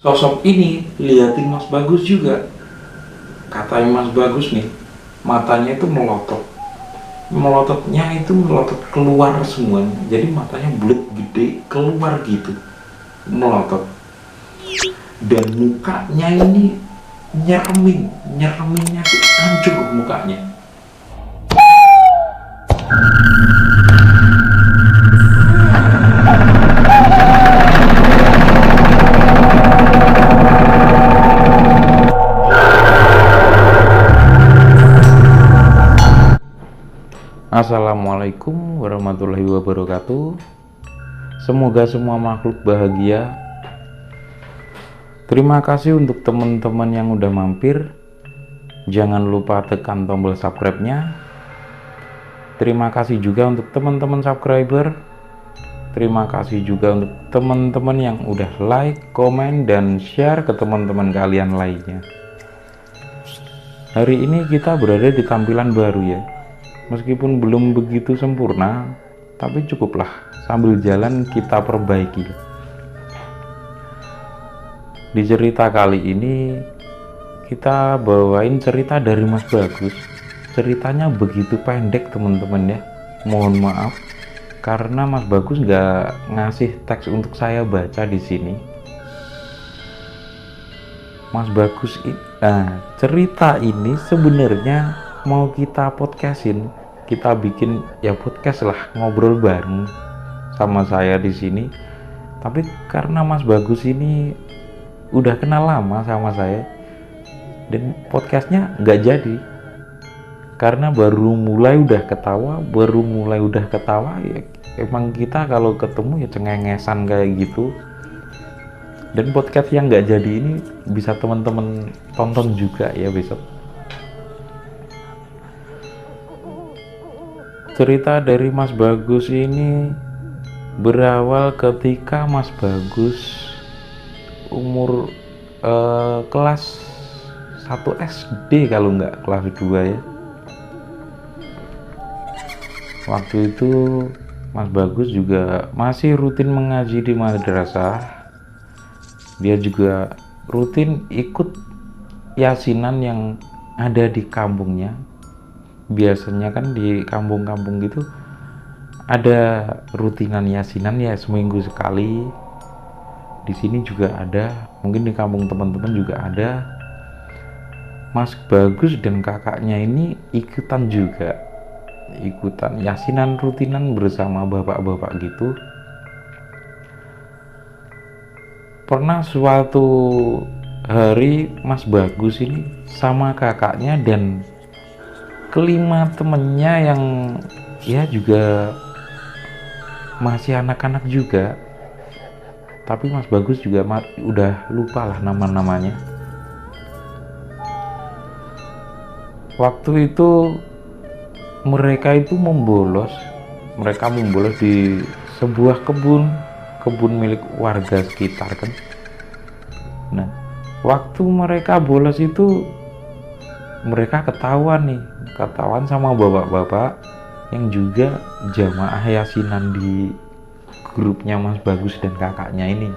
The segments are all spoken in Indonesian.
Sosok ini liatin Mas Bagus juga. Katanya Mas Bagus nih, matanya itu melotot. Melototnya itu melotot keluar semuanya. Jadi matanya bulat gede keluar gitu. Melotot. Dan mukanya ini nyereminnya tuh hancur mukanya. Assalamualaikum warahmatullahi wabarakatuh. Semoga semua makhluk bahagia. Terima kasih untuk teman-teman yang udah mampir. Jangan lupa tekan tombol subscribe-nya. Terima kasih juga untuk teman-teman subscriber. Terima kasih juga untuk teman-teman yang udah like, komen, dan share ke teman-teman kalian lainnya. Hari ini kita berada di tampilan baru ya. Meskipun belum begitu sempurna, tapi cukuplah sambil jalan kita perbaiki. Di cerita kali ini kita bawain cerita dari Mas Bagus. Ceritanya begitu pendek teman-teman ya. Mohon maaf karena Mas Bagus nggak ngasih teks untuk saya baca di sini. Mas Bagus, cerita ini sebenarnya mau kita podcastin, kita bikin ya podcast lah, ngobrol bareng sama saya di sini. Tapi karena Mas Bagus ini udah kenal lama sama saya dan podcastnya nggak jadi karena baru mulai udah ketawa ya. Emang kita kalau ketemu ya cengengesan kayak gitu. Dan podcast yang nggak jadi ini bisa teman-teman tonton juga ya besok. Cerita dari Mas Bagus ini berawal ketika Mas Bagus umur kelas 1 SD kalau nggak kelas 2 ya. Waktu itu Mas Bagus juga masih rutin mengaji di madrasah. Dia juga rutin ikut yasinan yang ada di kampungnya. Biasanya kan di kampung-kampung gitu ada rutinan yasinan ya seminggu sekali. Di sini juga ada, mungkin di kampung teman-teman juga ada. Mas Bagus dan kakaknya ini ikutan yasinan rutinan bersama bapak-bapak gitu. Pernah suatu hari Mas Bagus ini sama kakaknya dan kelima temennya yang ya juga masih anak-anak juga, tapi Mas Bagus juga udah lupa lah nama-namanya. Waktu itu mereka membolos di sebuah kebun milik warga sekitar kan. Nah, waktu mereka bolos itu mereka ketahuan sama bapak-bapak yang juga jamaah yasinan di grupnya Mas Bagus dan kakaknya ini.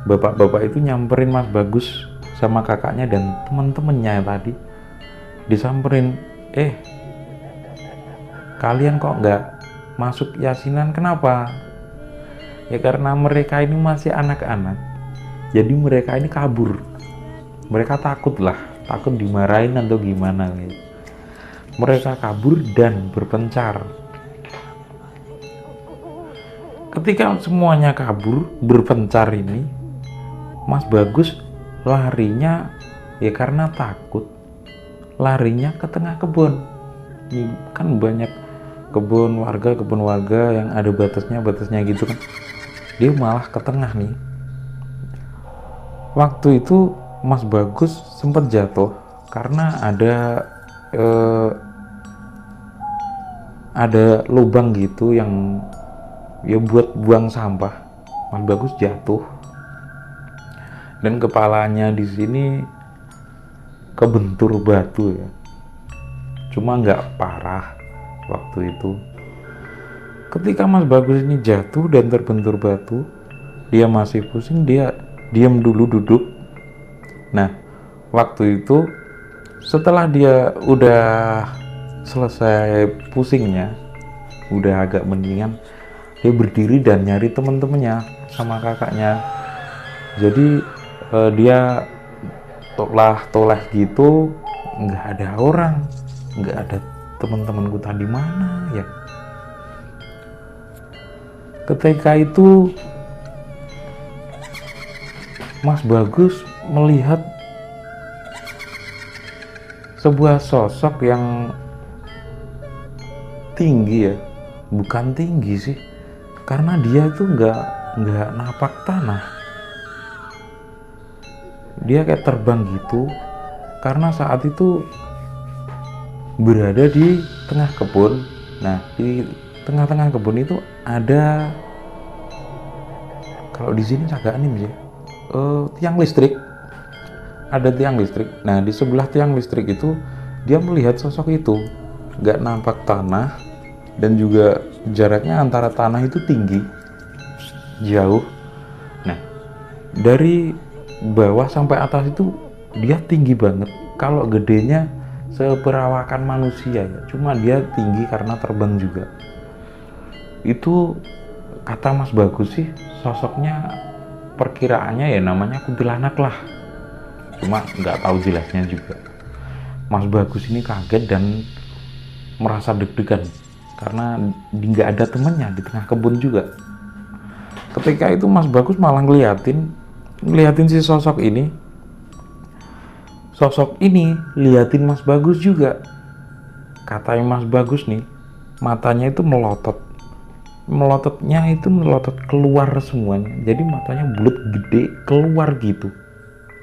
Bapak-bapak itu nyamperin Mas Bagus sama kakaknya dan teman-temannya tadi, disamperin, kalian kok nggak masuk yasinan, kenapa? Ya karena mereka ini masih anak-anak, jadi mereka ini kabur. Mereka takut dimarahin atau gimana gitu. Mereka kabur dan berpencar. Ketika semuanya kabur berpencar ini, Mas Bagus larinya ya karena takut, larinya ke tengah kebun. Kan banyak kebun warga yang ada batasnya gitu kan. Dia malah ke tengah nih. Waktu itu Mas Bagus sempat jatuh karena ada lubang gitu yang ya buat buang sampah. Mas Bagus jatuh dan kepalanya di sini kebentur batu ya. Cuma nggak parah waktu itu. Ketika Mas Bagus ini jatuh dan terbentur batu, dia masih pusing, dia diam dulu duduk. Nah, waktu itu setelah dia udah selesai pusingnya, udah agak mendingan, dia berdiri dan nyari temen-temennya sama kakaknya. Jadi dia toleh gitu, nggak ada orang, nggak ada teman-temanku tadi, mana ya. Ketika itu Mas Bagus melihat sebuah sosok yang tinggi ya, bukan tinggi sih, karena dia itu nggak napak tanah, dia kayak terbang gitu, karena saat itu berada di tengah kebun. Nah, di tengah-tengah kebun itu ada, kalau di sini agak anim sih, tiang listrik, ada tiang listrik. Nah, di sebelah tiang listrik itu dia melihat sosok itu, nggak nampak tanah, dan juga jaraknya antara tanah itu tinggi, jauh. Nah, dari bawah sampai atas itu dia tinggi banget. Kalau gedenya seperawakan manusia ya, cuma dia tinggi karena terbang juga. Itu kata Mas Bagus sih, sosoknya perkiraannya ya namanya kuntilanak lah, cuma nggak tahu jelasnya juga. Mas Bagus ini kaget dan merasa deg-degan karena nggak ada temennya di tengah kebun juga. Ketika itu Mas Bagus malah ngeliatin si sosok ini. Sosok ini liatin Mas Bagus juga. Katanya Mas Bagus nih, matanya itu melotot. Melototnya itu melotot keluar semuanya. Jadi matanya bulat gede keluar gitu,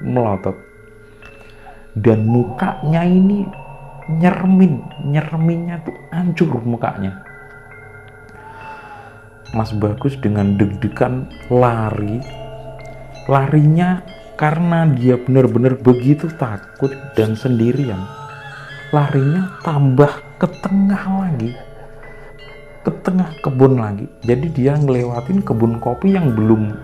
melotot. Dan mukanya ini nyerminnya tuh hancur mukanya. Mas Bagus dengan deg-degan larinya karena dia benar-benar begitu takut dan sendirian. Larinya tambah ke tengah kebun lagi. Jadi dia ngelewatin kebun kopi yang belum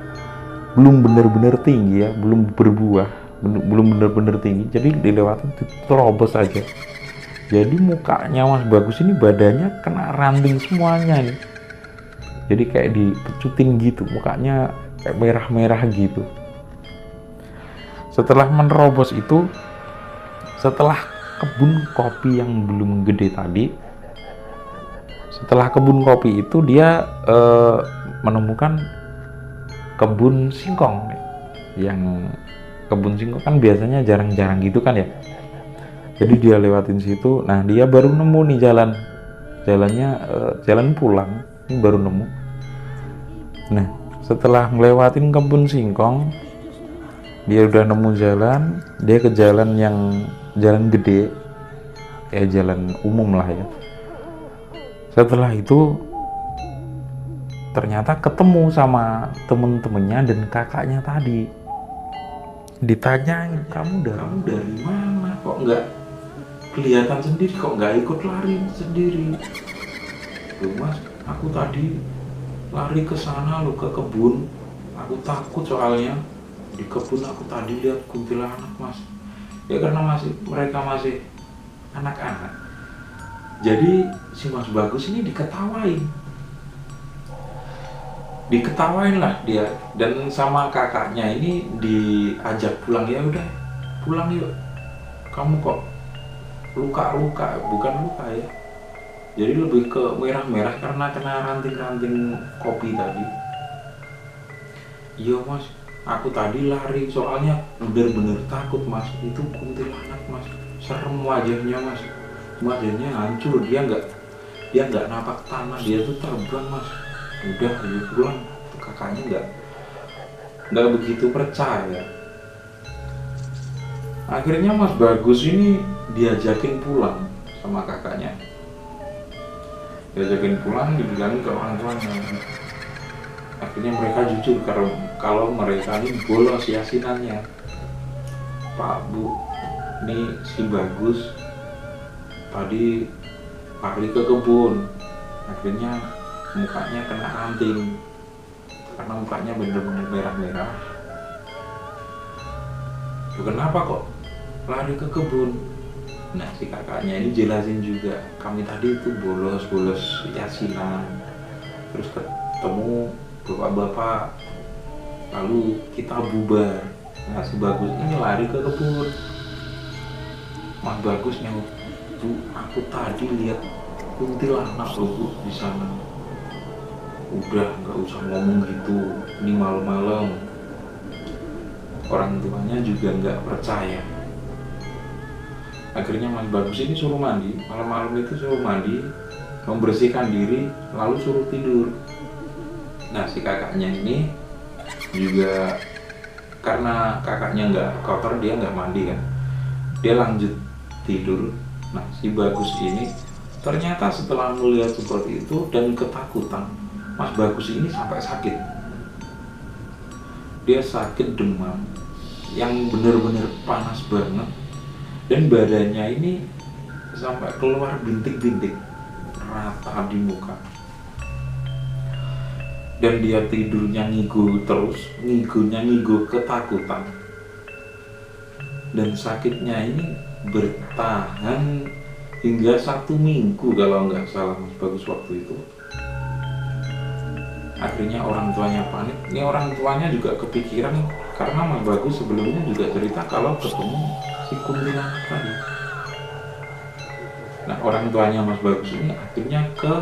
benar-benar tinggi ya, belum berbuah, belum benar-benar tinggi. Jadi dilewatin terobos aja. Jadi mukanya Mas Bagus ini badannya kena ranting semuanya nih. Jadi kayak dipecutin gitu, mukanya kayak merah-merah gitu. Setelah menerobos itu, setelah kebun kopi yang belum gede tadi, setelah kebun kopi itu dia menemukan kebun singkong. Yang kebun singkong kan biasanya jarang-jarang gitu kan ya. Jadi dia lewatin situ. Nah, dia baru nemu nih jalan pulang. Ini baru nemu. Nah, setelah ngelewatin kebun singkong, dia udah nemu jalan. Dia ke jalan gede, kayak jalan umum lah ya. Setelah itu ternyata ketemu sama temen-temennya dan kakaknya tadi. Ditanyain, kamu dari mana, kok nggak kelihatan sendiri, kok nggak ikut lari sendiri? Loh Mas, aku tadi lari ke sana loh, ke kebun. Aku takut soalnya di kebun aku tadi lihat kuntilanak Mas. Ya karena mereka masih anak-anak. Jadi si Mas Bagus ini diketawain lah dia, dan sama kakaknya ini diajak pulang. Ya udah pulang yuk, kamu kok luka-luka, bukan luka ya, jadi lebih ke merah-merah karena kena ranting-ranting kopi tadi. Iya Mas, aku tadi lari soalnya bener-bener takut Mas, itu kuntilanak Mas, serem wajahnya Mas, wajahnya hancur, dia nggak napak tanah, dia tuh terbang Mas. Udah pulang. Kakaknya nggak begitu percaya. Akhirnya Mas Bagus ini diajakin pulang sama kakaknya, dibilangin ke orang tuanya. Akhirnya mereka jujur kalau mereka ini bolos yasinannya. Pak Bu, ini si Bagus tadi lari ke kebun, akhirnya mukanya kena ranting, karena mukanya bener-bener merah-merah. Loh, kenapa kok lari ke kebun? Nah, si kakaknya ini jelasin juga, kami tadi itu bolos yasinan, terus ketemu bapak-bapak, lalu kita bubar. Nah, si Bagus ini lari ke kebun. Mas Bagus nyaut, Bu, aku tadi lihat kuntilanak loh Bu di sana. Udah, nggak usah ngomong gitu, ini malam-malam. Orang tuanya juga nggak percaya. Akhirnya Mas Bagus ini suruh mandi, malam-malam itu suruh mandi, membersihkan diri, lalu suruh tidur. Nah, si kakaknya ini juga, karena kakaknya nggak kotor, dia nggak mandi kan, dia lanjut tidur. Nah, si Bagus ini ternyata setelah melihat seperti itu dan ketakutan, Mas Bagus ini sampai sakit. Dia sakit demam yang benar-benar panas banget, dan badannya ini sampai keluar bintik-bintik rata di muka. Dan dia tidurnya ngigo terus, ngigo ketakutan. Dan sakitnya ini bertahan hingga 1 minggu kalau nggak salah Mas Bagus waktu itu. Akhirnya orang tuanya panik. Ini orang tuanya juga kepikiran karena Mas Bagus sebelumnya juga cerita kalau ketemu si kuntilanak tadi. Nah, orang tuanya Mas Bagus ini akhirnya ke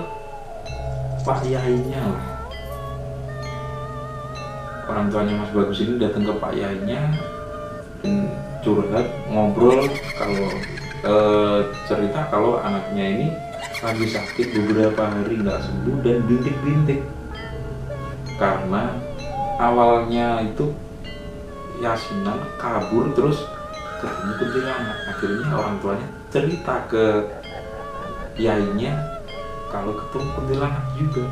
Pak Yainya lah. Orang tuanya Mas Bagus ini datang ke Pak Yainya dan curhat, ngobrol kalau cerita kalau anaknya ini lagi sakit beberapa hari nggak sembuh dan bintik-bintik. Karena awalnya itu yasinan kabur terus ketemu kuntilanak. Akhirnya orang tuanya cerita ke yainya kalau ketemu kuntilanak juga.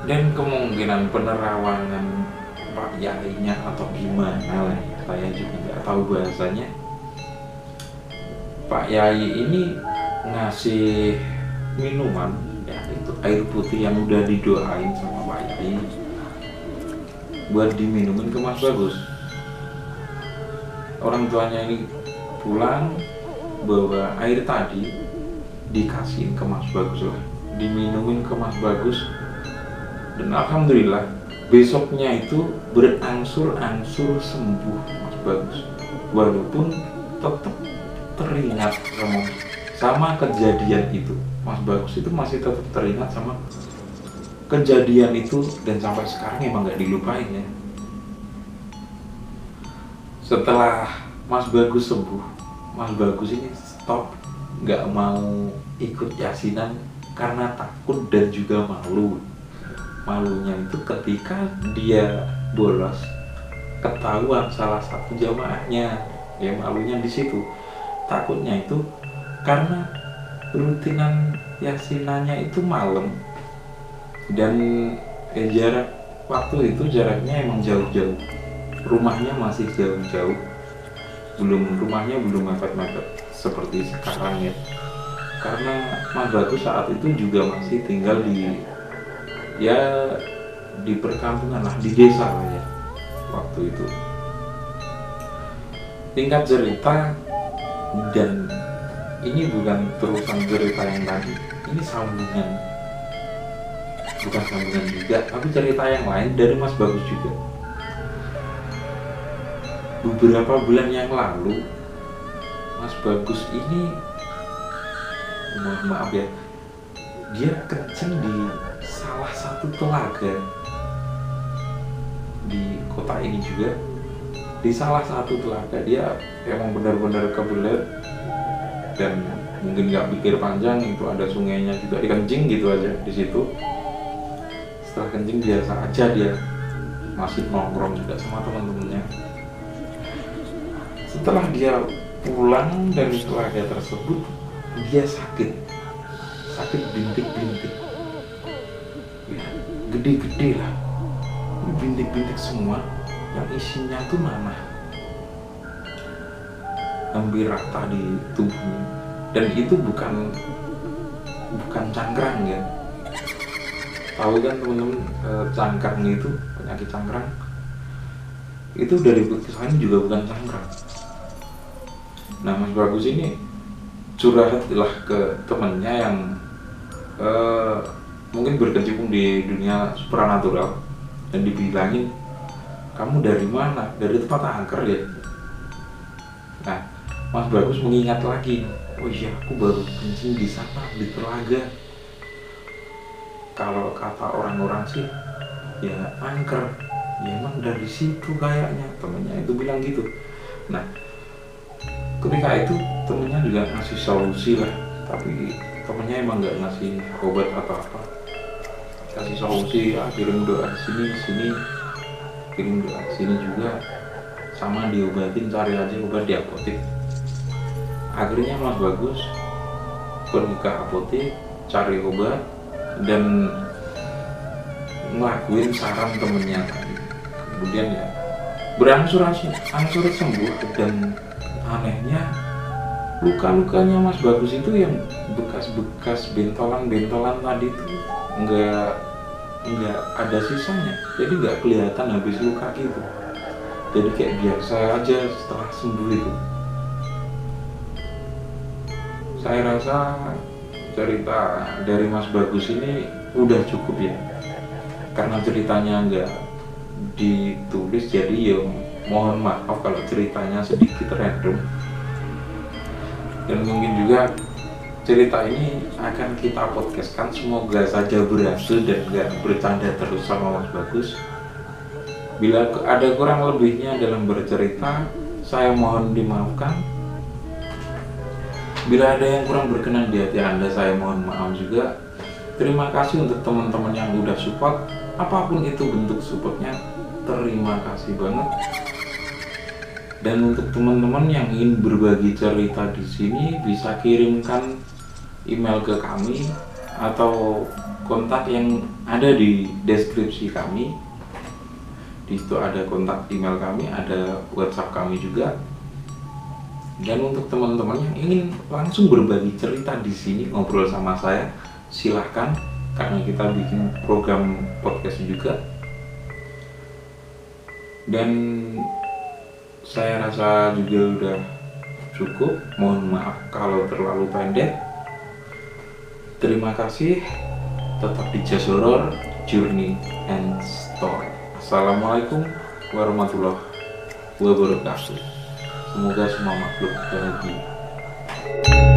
Dan kemungkinan penerawangan Pak Yainya atau gimana lah, saya juga nggak tahu bahasanya. Pak Yai ini ngasih minuman, ya itu air putih yang udah didoain sama Pak Yai buat diminumin ke Mas Bagus. Orang tuanya ini pulang bawa air tadi, dikasihin ke Mas Bagus lah, diminumin ke Mas Bagus. Dan alhamdulillah besoknya itu berangsur-angsur sembuh Mas Bagus, walaupun tetap teringat sama kejadian itu. Mas Bagus itu masih tetap teringat sama kejadian itu dan sampai sekarang emang nggak dilupain ya. Setelah Mas Bagus sembuh, Mas Bagus ini stop, nggak mau ikut yasinan karena takut dan juga malu. Malunya itu ketika dia bolos ketahuan salah satu jamaahnya, ya malunya di situ. Takutnya itu karena rutinan yasinannya itu malam dan jarak waktu itu jaraknya emang jauh-jauh, rumahnya masih jauh-jauh, rumahnya belum mepet-mepet seperti sekarang ya. Karena Mas Bagus saat itu juga masih tinggal di perkampungan lah, di desa lah ya waktu itu. Tingkat cerita, dan ini bukan terusan cerita yang tadi, ini sambungan, bukan sambungan juga, tapi cerita yang lain dari Mas Bagus juga. Beberapa bulan yang lalu Mas Bagus ini, maaf ya, dia kenceng di salah satu telaga di kota ini juga. Di salah satu telaga dia emang benar-benar kebelet dan mungkin nggak pikir panjang, itu ada sungainya juga, dikencing gitu aja di situ. Setelah kencing biasa aja, dia masih nongkrong juga sama teman-temannya. Setelah dia pulang dari telaga tersebut, dia sakit bintik-bintik, ya, gede-gede lah, bintik-bintik semua yang isinya tuh nanah, hampir rata di tubuhnya. Dan itu bukan cangkrang ya, tahu kan teman-teman, cangkrang itu, penyakit cangkrang itu dari kesannya juga bukan cangkrang. Nah, Mas Bagus ini curhatlah ke temannya yang mungkin berkecimpung di dunia supranatural, dan dibilangin, kamu dari mana? Dari tempat angker ya. Nah, Mas Bagus mengingat lagi, oh iya, aku baru kencing di sana, di telaga. Kalau kata orang-orang sih ya angker, ya emang dari situ kayaknya, temennya itu bilang gitu. Nah, ketika itu temennya juga ngasih solusi lah, tapi temennya emang nggak ngasih obat atau apa, kasih solusi, ya kirim doa sini, kirim doa sini juga, sama diobatin, cari aja obat di apotek. Akhirnya Mas Bagus pergi ke apotek, cari obat, dan ngelakuin saran temennya tadi. Kemudian ya berangsur-angsur sembuh, dan anehnya luka-lukanya Mas Bagus itu yang bekas-bekas bentolan-bentolan tadi itu nggak ada sisanya, jadi nggak kelihatan habis luka gitu, jadi kayak biasa aja setelah sembuh itu. Saya rasa cerita dari Mas Bagus ini udah cukup ya, karena ceritanya nggak ditulis, jadi ya mohon maaf kalau ceritanya sedikit random. Dan mungkin juga cerita ini akan kita podcastkan, semoga saja berhasil dan nggak bercanda terus sama Mas Bagus. Bila ada kurang lebihnya dalam bercerita, saya mohon dimaafkan. Bila ada yang kurang berkenan di hati Anda, saya mohon maaf juga. Terima kasih untuk teman-teman yang udah support, apapun itu bentuk supportnya, terima kasih banget. Dan untuk teman-teman yang ingin berbagi cerita di sini, bisa kirimkan email ke kami atau kontak yang ada di deskripsi kami. Di situ ada kontak email kami, ada WhatsApp kami juga. Dan untuk teman-teman yang ingin langsung berbagi cerita di sini, ngobrol sama saya, silahkan, karena kita bikin program podcast juga. Dan saya rasa juga udah cukup, mohon maaf kalau terlalu pendek. Terima kasih, tetap di Jazz Horror, Journey and Story. Assalamualaikum warahmatullahi wabarakatuh. Semoga semua makhluk bahagia.